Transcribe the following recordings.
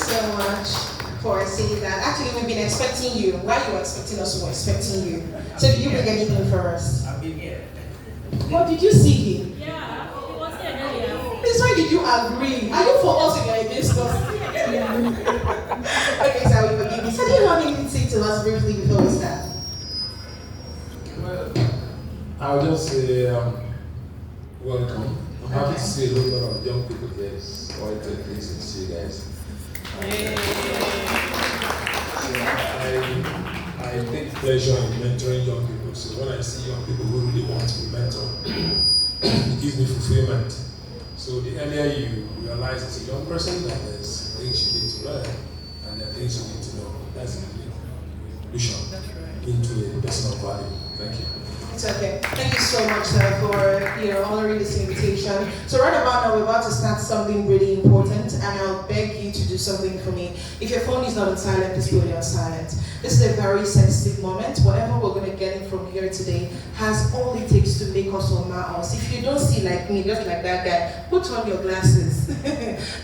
so much for saying that. Actually, we've been expecting you. While you were expecting us, we were expecting you. So did you bring anything for us? I've been here. What did you see him? Yeah, he was here earlier. Please, why did you agree? Are you for us or you're against us? Okay, so we forgive you. So do you have anything to say to us briefly before we start? Well, I'll just say welcome. I'm happy to see a whole lot of young people here. It's quite a pleasing to see you guys. I take pleasure in mentoring young people. So when I see young people who really want to be mentored, it gives me fulfillment. So the earlier you realize as a young person that there's things you need to learn and there are things you need to know, that's the evolution into a person of value. Thank you. It's okay. Thank you so much, sir, for honoring this invitation. So right about now, we're about to start something really important, and I'll beg you to do something for me. If your phone is not on silent, please put it on silent. This is a very sensitive moment. Whatever we're going to get in from here today has all it takes to make us or mar us. If you don't see like me, just like that guy, put on your glasses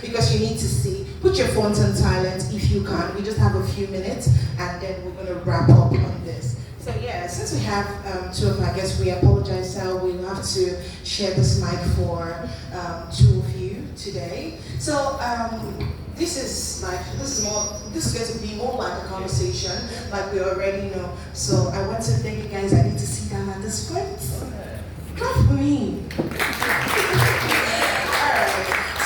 because you need to see. Put your phones on silent if you can. We just have a few minutes, and then we're going to wrap up on this. So yeah, since we have two of our guests, we apologize, sir. We'll have to share this mic for two of you today. So this is going to be more like a conversation, like we already know. So I want to thank you guys. I need to sit down at this point. Clap for me. Alright.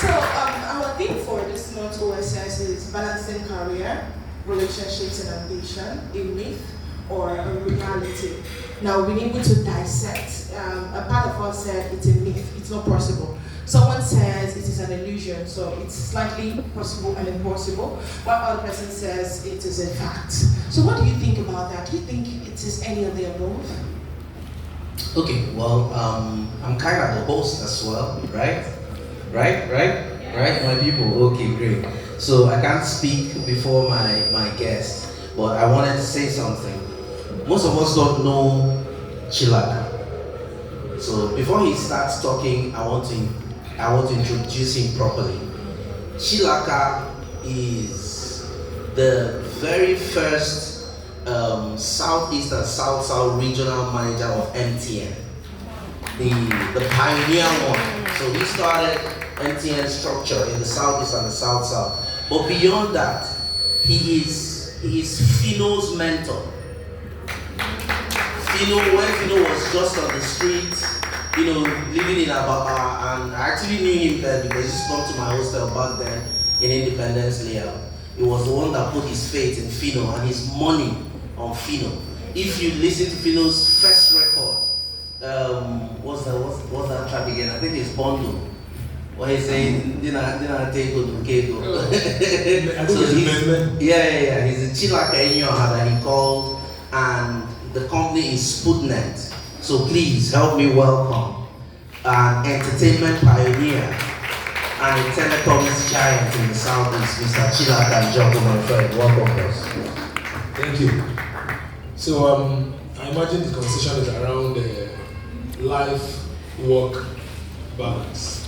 So our theme for this month's OSS is balancing career, relationships, and ambition, a myth or a reality. Now, we've been able to dissect. A part of us said it's a myth, it's not possible. Someone says it is an illusion, so it's slightly possible and impossible. While other person says it is a fact. So what do you think about that? Do you think it is any of the above? Okay, well, I'm kind of the host as well, right? Right, my people? Okay, great. So I can't speak before my guest, but I wanted to say something. Most of us don't know Chilaka. So before he starts talking, I want to introduce him properly. Chilaka is the very first Southeast and South regional manager of MTN. The pioneer one. So he started MTN structure in the Southeast and the South. But beyond that, he is Fino's mentor. When Fino was just on the street, living in Ababa, and I actually knew him then because he used to come to my hostel back then in Independence Layout. He was the one that put his faith in Fino and his money on Fino. If you listen to Fino's first record, what's that track again? I think it's Bondo. What he's saying, take go to Kego. So he's a Chilaka that he called, and the company is Sputnet. So please help me welcome an entertainment pioneer and a telecoms giant in the Southeast, Mr. Chilaka Njoku, my friend. Welcome, boss. Thank you. So I imagine the conversation is around life-work balance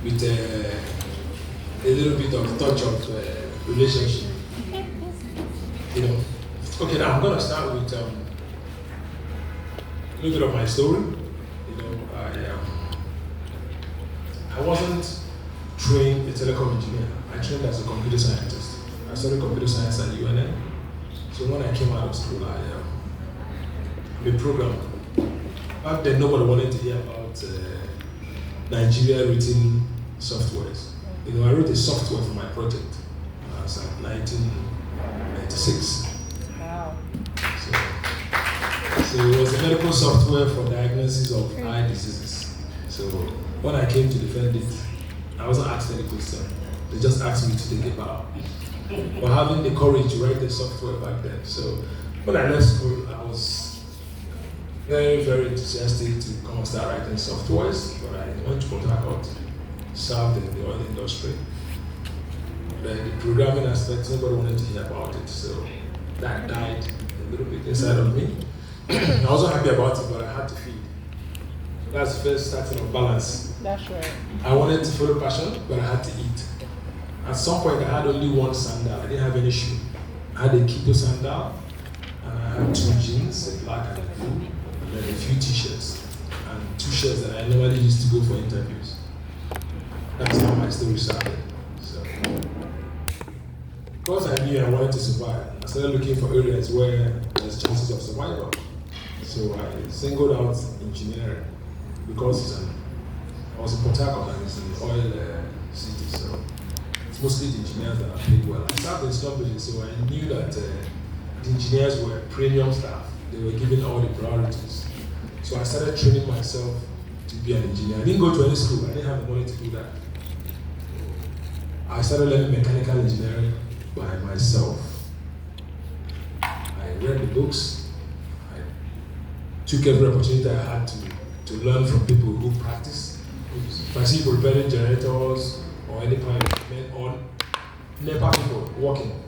with a little bit of touch of relationship. Okay, now I'm going to start with a little bit of my story. I wasn't trained a telecom engineer. I trained as a computer scientist. I studied computer science at UNN. So when I came out of school, I'm a programmer. Back then, nobody wanted to hear about Nigeria written softwares. I wrote a software for my project. It was 1996. So it was a medical software for diagnosis of eye diseases. So when I came to defend it, I wasn't asked any question. They just asked me to take it out. But having the courage to write the software back then. So when I left school, I was very, very enthusiastic to come and start writing softwares. But I went to Port Harcourt, served in the oil industry. The programming aspect, nobody wanted to hear about it. So that died a little bit inside of me. I wasn't happy about it, but I had to feed. That's the first starting of balance. That's right. I wanted to follow passion, but I had to eat. At some point, I had only one sandal. I didn't have any shoe. I had a Kito sandal, and I had 2 jeans, a black and a blue, and then a few t-shirts, and 2 shirts that I normally used to go for interviews. That's how my story started. So, because I knew I wanted to survive, I started looking for areas where there's chances of survival. So I singled out engineering because I was in Port Harcourt and it's an oil city, so it's mostly the engineers that are paid well. I served in Scotland, so I knew that the engineers were premium staff. They were given all the priorities. So I started training myself to be an engineer. I didn't go to any school. I didn't have the money to do that. I started learning mechanical engineering by myself. I read the books. I took every opportunity I had to learn from people who practice. If I see people repairing generators or any kind of equipment or NEPA people working,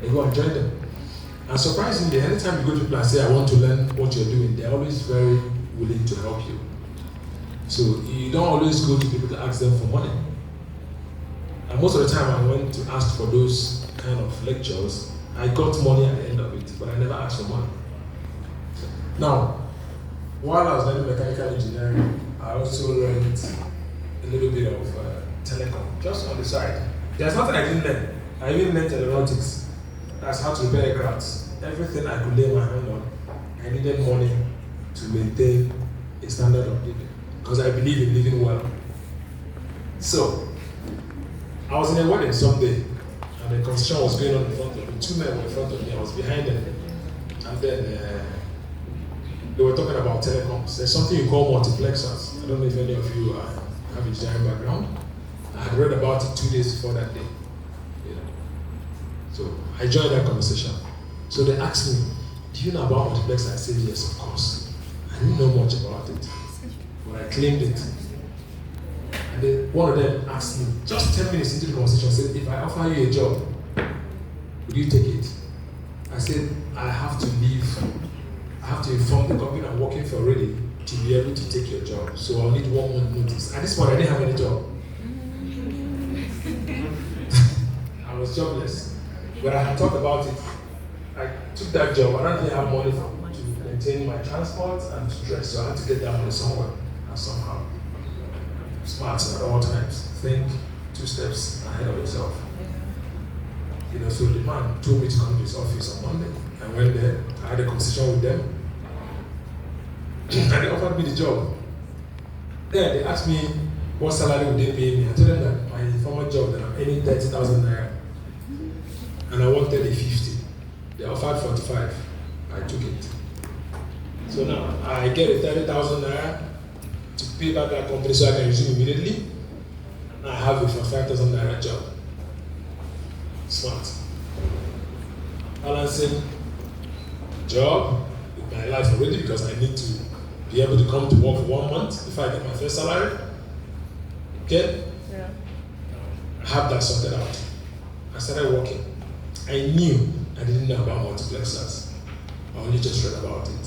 I go and join them. And surprisingly, anytime you go to people and say, I want to learn what you're doing, they're always very willing to help you. So you don't always go to people to ask them for money. And most of the time I went to ask for those kind of lectures, I got money at the end of it, but I never asked for money. Now, while I was learning mechanical engineering, I also learned a little bit of telecom, just on the side. There's nothing I didn't learn. I even learned aeronautics. That's how to repair aircrafts. Everything I could lay my hand on, I needed money to maintain a standard of living, because I believe in living well. So, I was in a wedding someday, and the construction was going on in front of me. 2 men were in front of me, I was behind them. And then they were talking about telecoms. There's something you call multiplexers. I don't know if any of you have engineering background. I had read about it 2 days before that day. You know. So I joined that conversation. So they asked me, do you know about multiplexer? I said, yes, of course. I didn't know much about it, but I claimed it. And then one of them asked me, just 10 minutes into the conversation, said, if I offer you a job, would you take it? I said, I have to leave. I have to inform the company I'm working for already to be able to take your job. So I'll need 1 month notice. At this point, I didn't have any job. I was jobless. But I had thought about it. I took that job. I don't really have money to maintain my transport and stress, so I had to get that money somewhere and somehow. Smart at all times. Think 2 steps ahead of yourself. You know, so the man told me to come to his office on Monday. I went there, I had a conversation with them, and they offered me the job. Then they asked me what salary would they pay me. I told them that my former job that I'm earning 30,000 naira, and I wanted a 50. They offered 45. I took it. So now I get a 30,000 naira to pay back that company so I can resume immediately. And I have a 5,000 naira job. Smart. Balancing job with my life already, because I need to be able to come to work for 1 month if I get my first salary. Okay? Yeah. I have that sorted out. I started working. I knew I didn't know about multiplexers. I only just read about it.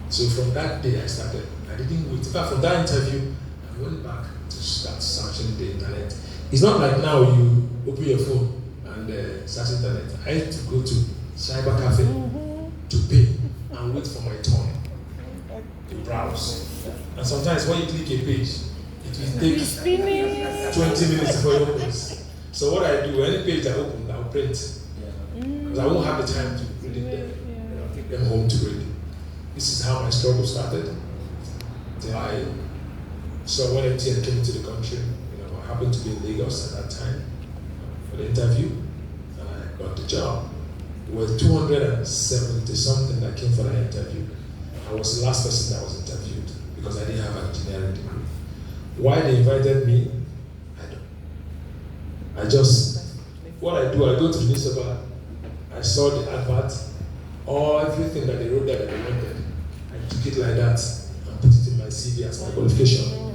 So from that day I started. I didn't wait. In fact, from that interview, I went back to start searching the internet. It's not like now you open your phone and search internet. I had to go to cyber cafe to pay and wait for my turn to browse. And sometimes when you click a page, it will take 20 minutes before it opens. So what I do, any page I open, I'll print. Because I won't have the time to read it there. I'll take them home to read. This is how my struggle started. Till I saw when MTN came into the country. I happened to be in Lagos at that time for the interview, and I got the job. There were 270 something that came for that interview. I was the last person that was interviewed because I didn't have an engineering degree. Why they invited me, I don't know. What I do, I go to the newspaper, I saw the advert, everything that they wrote there that they wanted. I took it like that and put it in my CV as my qualification.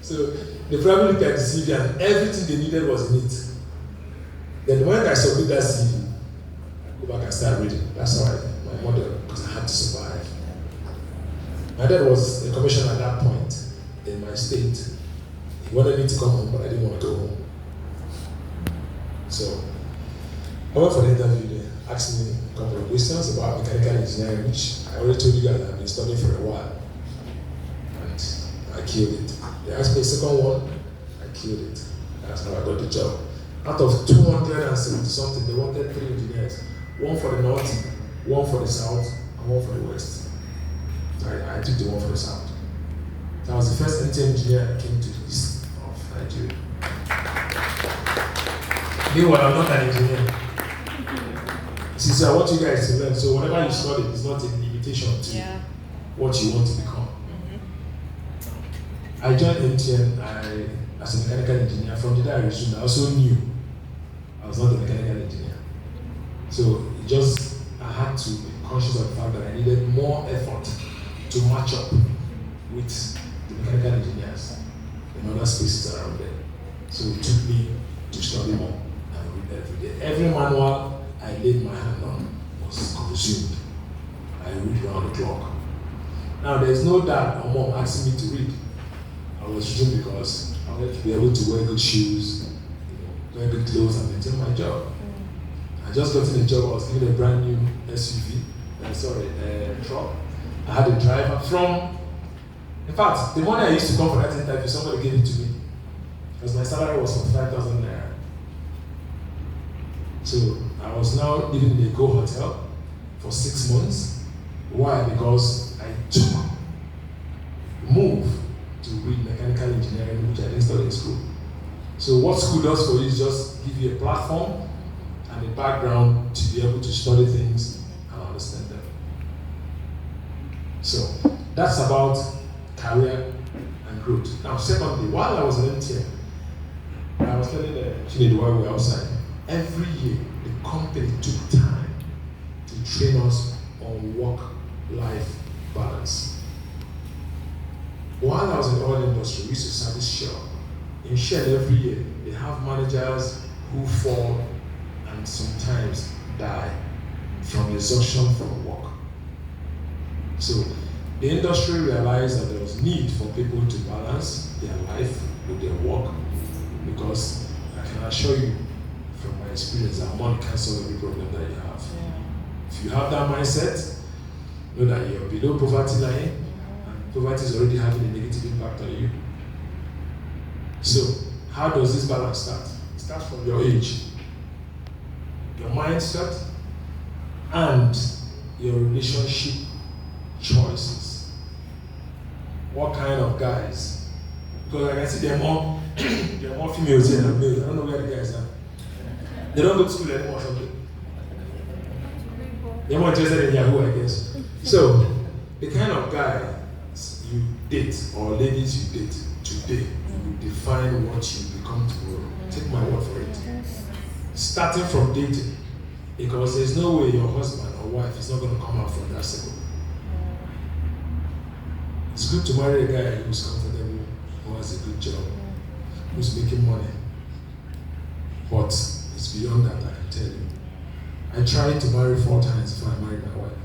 So they probably looked at the CV and everything they needed was in it. Then when I submit that CV, I go back and start reading. That's how my model, because I had to survive. My dad was a commissioner at that point in my state. He wanted me to come home, but I didn't want to go home. So I went for the interview there, asked me a couple of questions about mechanical engineering, which I already told you guys I've been studying for a while. And I killed it. They asked me a second one, I killed it. That's how I got the job. Out of 270 something, they wanted 3 engineers. One for the north, one for the south, and one for the west. I took the one for the south. I was the first NT engineer that came to the east of Nigeria. Meanwhile, I'm not an engineer. So I want you guys to learn. So whatever you study is not a limitation to what you want to become. I joined MTN as a mechanical engineer. From the day I resumed, I also knew I was not a mechanical engineer. So I had to be conscious of the fact that I needed more effort to match up with the mechanical engineers in other spaces around there. So it took me to study more and read every day. Every manual I laid my hand on was consumed. I read around the clock. Now there's no dad or mom asking me to read. I was reading because I wanted to be able to wear good shoes, wear good clothes and maintain my job. I just got in a job, I was given a brand new SUV, truck. I had a driver from, in fact, the morning I used to come for that interview, somebody gave it to me. Because my salary was 45,000 naira. So I was now living in a Go hotel for 6 months. Why? Because I took a move to read mechanical engineering, which I didn't study in school. So what school does for you is just give you a platform and a background to be able to study things and understand them. So that's about career and growth. Now, secondly, while I was in MTN, I was telling Chinedu while we were outside, every year the company took time to train us on work-life balance. While I was in the oil industry, we used to service Shell. In Shell every year, they have managers who fall and sometimes die from exhaustion from work. So the industry realized that there was need for people to balance their life with their work, because I can assure you from my experience that money can't solve every problem that you have. If you have that mindset, know that you're below poverty line, and poverty is already having a negative impact on you. So how does this balance start? It starts from your age, your mindset, and your relationship choices. What kind of guys? Because I can see there are more females here than males. I don't know where the guys are. They don't go to school anymore or something. They're more interested in Yahoo, I guess. So the kind of guy you date or ladies you date today will define what you become tomorrow. Take my word for it. Starting from dating, because there's no way your husband or wife is not going to come out from that circle. It's good to marry a guy who's comfortable, who has a good job, who's making money. But it's beyond that, I can tell you. I tried to marry 4 times before I married my wife.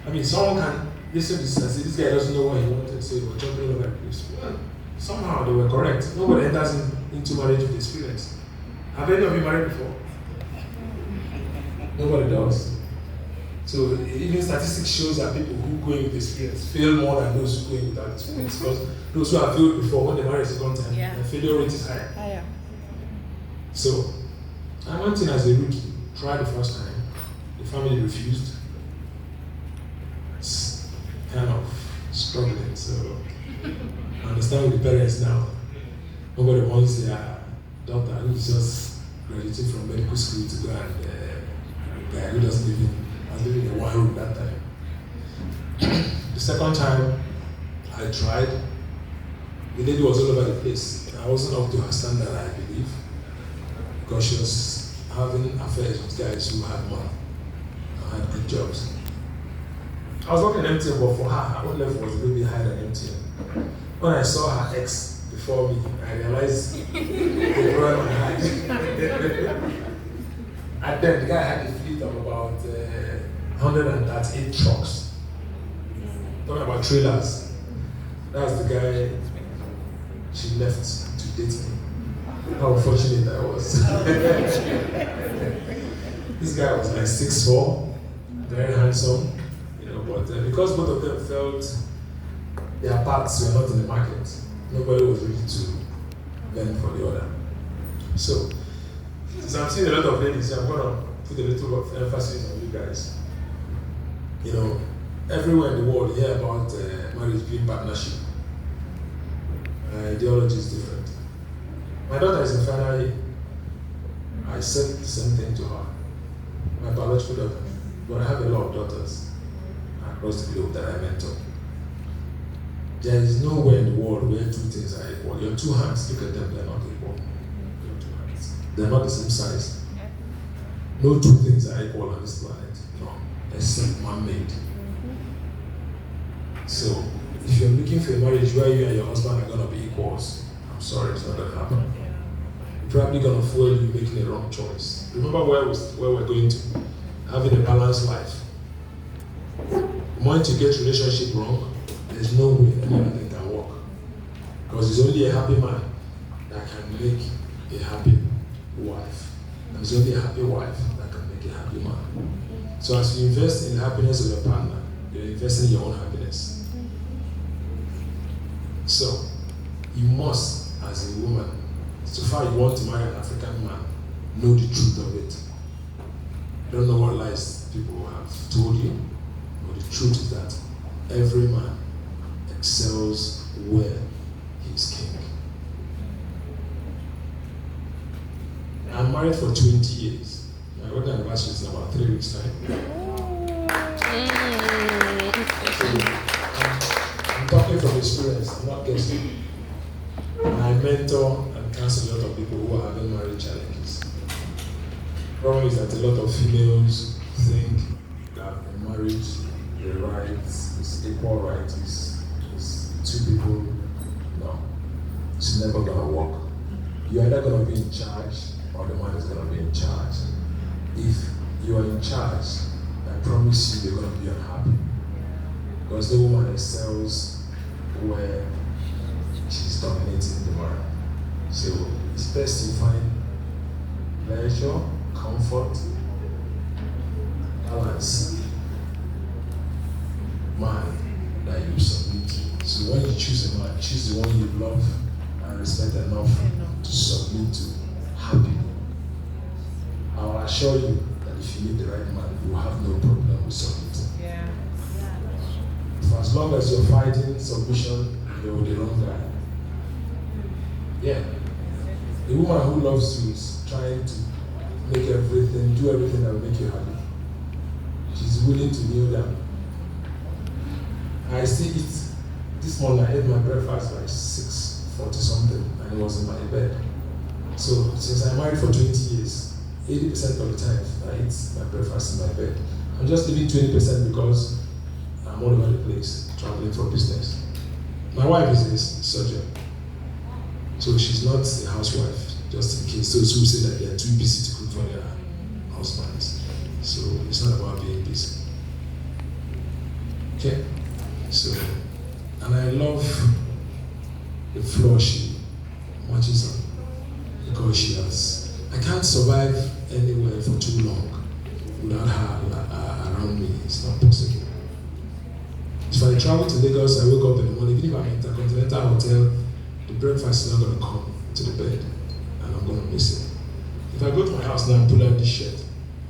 I mean, someone can listen to this and say, this guy doesn't know what he wanted, so he was jumping over the place. Well, somehow they were correct. Nobody enters into marriage with experience. Have any of you married before? Nobody does. So even statistics shows that people who go in with experience fail more than those who go in without experience. Because those who have failed before, when they marry a second time, the failure rate is higher. So I went in as a rookie, tried the first time, the family refused. It's kind of struggling, so I understand with the parents now. Nobody wants their daughter who's just graduating from medical school to go and a guy who doesn't even was living in a one room that time. The second time I tried, the lady was all over the place. I wasn't up to her standard, I believe, because she was having affairs with guys who had money and had good jobs. I was working in MTN, but for her, her own level was a little bit higher than MTN. When I saw her ex before me, I realized the problem I had. And then the guy had a fleet of about 138 trucks. Talking about trailers. That's the guy she left to date me. How unfortunate I was. This guy was like 6'4", very handsome, but because both of them felt their paths were not in the market, nobody was ready to bend for the other. So, since I'm seeing a lot of ladies, I'm going to put a little of emphasis on you guys. Everywhere in the world you hear about marriage being partnership. Ideology is different. My daughter is in final year. I said the same thing to her. My biological daughter. But I have a lot of daughters across the globe that I mentor. There is nowhere in the world where two things are equal. Your two hands, look at them, they're not equal. Your two hands. They're not the same size. No two things are equal on this planet. No. Except man-made. So, if you're looking for a marriage where you and your husband are going to be equals, I'm sorry, it's not going to happen. You're probably going to fuel you making a wrong choice. Remember where we're going to? Having a balanced life. The moment you get relationship wrong, there's no way any other thing can work. Because it's only a happy man that can make a happy wife. And it's only a happy wife that can make a happy man. So as you invest in the happiness of your partner, you're investing in your own happiness. So, you must, as a woman, so far you want to marry an African man, know the truth of it. Don't know what lies people have told you, but the truth is that every man excels where he is king. I'm married for 20 years. My wedding anniversary is in about 3 weeks' time. So, I'm talking from experience, I'm not guessing. I mentor and counsel a lot of people who are having marriage challenges. The problem is that a lot of females think that in marriage, the rights is equal rights, is two people. No, it's never gonna work. You're either gonna be in charge or the man is gonna be in charge. If you are in charge, I promise you you're gonna be unhappy. Because the woman excels where she's dominating the man. So it's best you find pleasure, comfort, balance, man that you submit to. So when you choose a man, choose the one you love and respect enough to submit to happily. I will assure you that if you meet the right man, you will have no problem with submitting. Yeah. For as long as you're fighting submission, you're with the wrong guy. Yeah. The woman who loves you is trying to do everything that will make you happy. She's willing to kneel down. I still eat. This morning I ate my breakfast by 6:40 something and it was in my bed. So since I'm married for 20 years, 80% of the time I eat my breakfast in my bed. I'm just leaving 20% because I'm all over the place, traveling for business. My wife is a surgeon, so she's not a housewife, just in case those who say that they are too busy to cook for their husbands. So it's not about being busy. Okay? So, and I love the floor she marches on because I can't survive anywhere for too long without her around me. It's not possible. If I travel to Lagos, I wake up in the morning, even if I'm in a Intercontinental Hotel, the breakfast is not going to come to the bed and I'm going to miss it. If I go to my house now and pull out this shirt,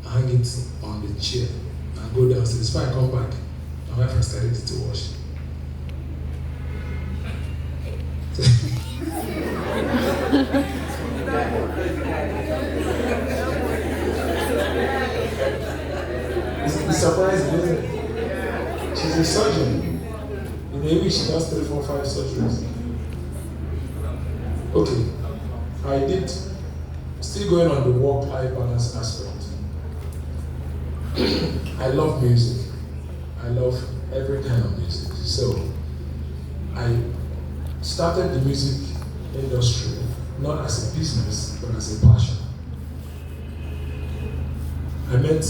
I hang it on the chair and go downstairs. If I come back, my wife has carried it to wash. It's surprising, isn't it? She's a surgeon. In a week, she does 3, 4, 5 surgeries. Okay, I did. Still going on the work-life balance aspect. I love music. I love every kind of music. So, I started the music industry not as a business, but as a passion. I met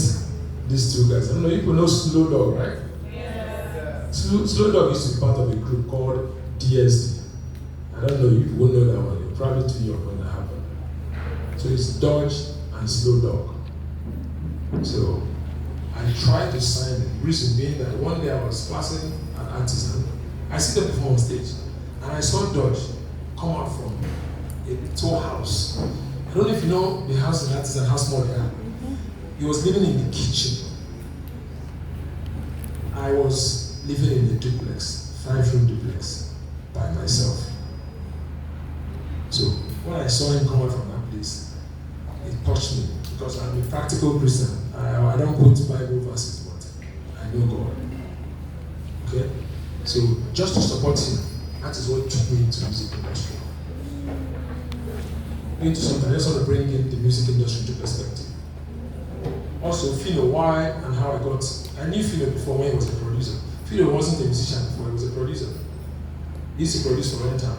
these two guys. I don't know, you know Slow Dog, right? Yeah. Slow Dog used to be part of a group called D DSD. I don't know, you won't know that one. You're probably too young when that happened. So it's Dodge and Slow Dog. So I tried to sign it. Reason being that one day I was passing an artisan. I see them perform on stage, and I saw Dodge come out from a tour house. I don't know if you know the house in artisan, how small they are. He was living in the kitchen. I was living in a duplex, 5-room duplex, by myself. So when I saw him come out from that place, it touched me because I'm a practical Christian. I don't quote Bible verses, but I know God. Okay? So just to support him, that is what took me into the music industry. Into something, I just want to bring in the music industry into perspective. Also, Philo, why and how I knew Philo before when he was a producer. Philo wasn't a musician before, he was a producer. He used to produce for Rentown.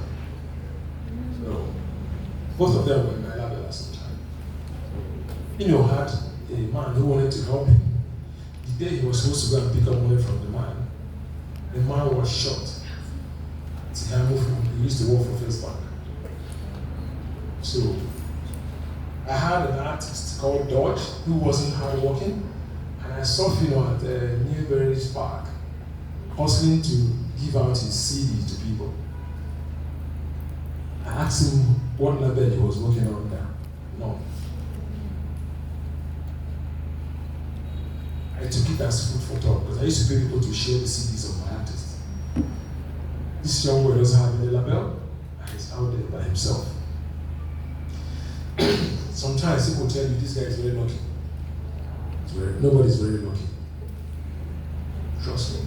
So, both of them were in my label at the time. Philo had a man who wanted to help him. The day he was supposed to go and pick up money from the man was shot. He used to work for First Bank. So, I had an artist called Dodge who wasn't hardworking, and I saw him at Newberry's Park hustling to give out his CD to people. I asked him what label he was working on there. No. I took it as food for thought because I used to pay people to share the CDs of my artists. This young boy doesn't have any label, and he's out there by himself. Sometimes people tell you this guy is very lucky. Nobody's very lucky. Trust me.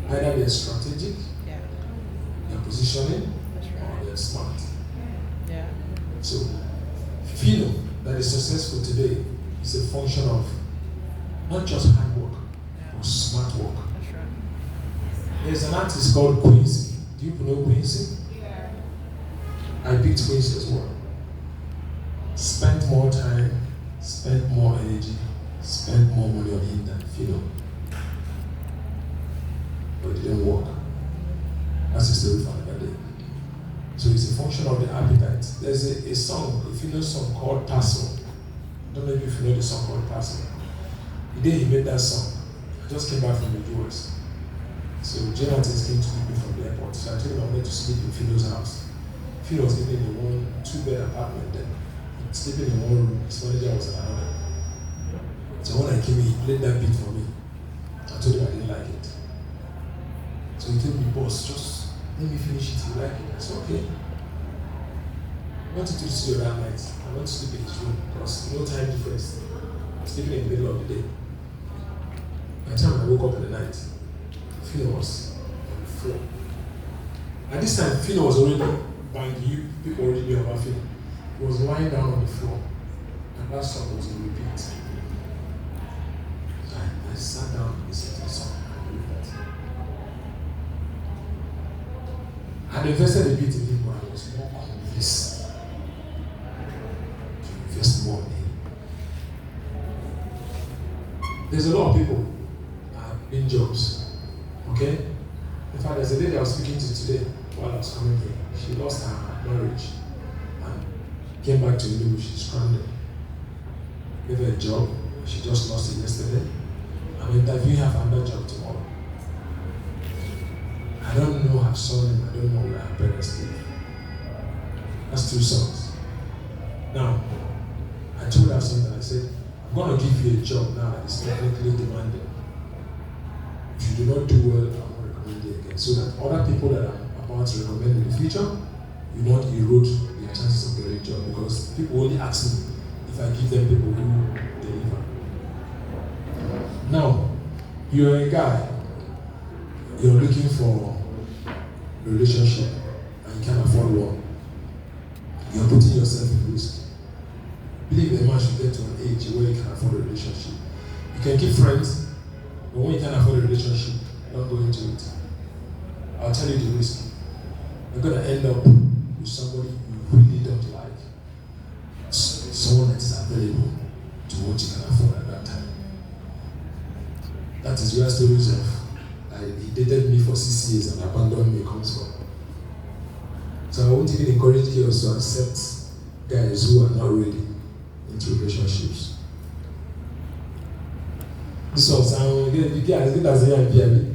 Either they're strategic, they're positioning, or they're smart. Yeah. So, Philo that is successful today is a function of not just hard work, but smart work. That's right. There's an artist called Quincy. Do you know Quincy? Yeah. I picked Quincy as well. Spent more time, spent more energy, spent more money on him than Philo. But it didn't work. That's the story for another day. So it's a function of the appetite. There's a song, a Philo song called Paso. I don't know if you know the song called Paso. The day he made that song, I just came back from the US. So Jonathan came to meet me from the airport. So I told him I wanted to sleep in Philo's house. Philo was living in a 2-bed apartment then. Sleeping in one room, his manager was in another. So when I came in, he played that beat for me. I told him I didn't like it. So he told me, boss, just let me finish it, you like it? I said, okay. I wanted to see you that night. I went to sleep in his room because no time difference. I'm sleeping in the middle of the day. By the time I woke up in the night, Philo was on the floor. At this time, Philo was already banging. People already knew about Philo. He was lying down on the floor, and that song was on repeat. I sat down and listened to the song and repeat. I had invested a bit in him, but I was more convinced to invest more in him. There's a lot of people that have been jobs, okay? In fact, there's a lady I was speaking to today while I was coming here. She lost her marriage. Came back to Enugu, she's stranded. Gave her a job, she just lost it yesterday. I'm interviewing her for another job tomorrow. I don't know her son, I don't know where her parents live. That's 2 sons. Now, I told her something, I said, I'm going to give you a job now that is technically demanding. If you do not do well, I won't recommend you again. So that other people that I'm about to recommend in the future, you not erode their chances of getting a job, because people only ask me if I give them people who deliver. Now, you're a guy, you're looking for a relationship and you can't afford one. You're putting yourself in risk. Believe a man should get to an age where you can afford a relationship. You can keep friends, but when you can't afford a relationship, don't go into it. I'll tell you the risk. You're going to end up with somebody you really don't like. Someone that is available to what you can afford at that time. That is where stories of dated me for 6 years and abandoned me comes from. So I won't even encourage girls to accept guys who are not ready into relationships. This one sounds good as a young baby.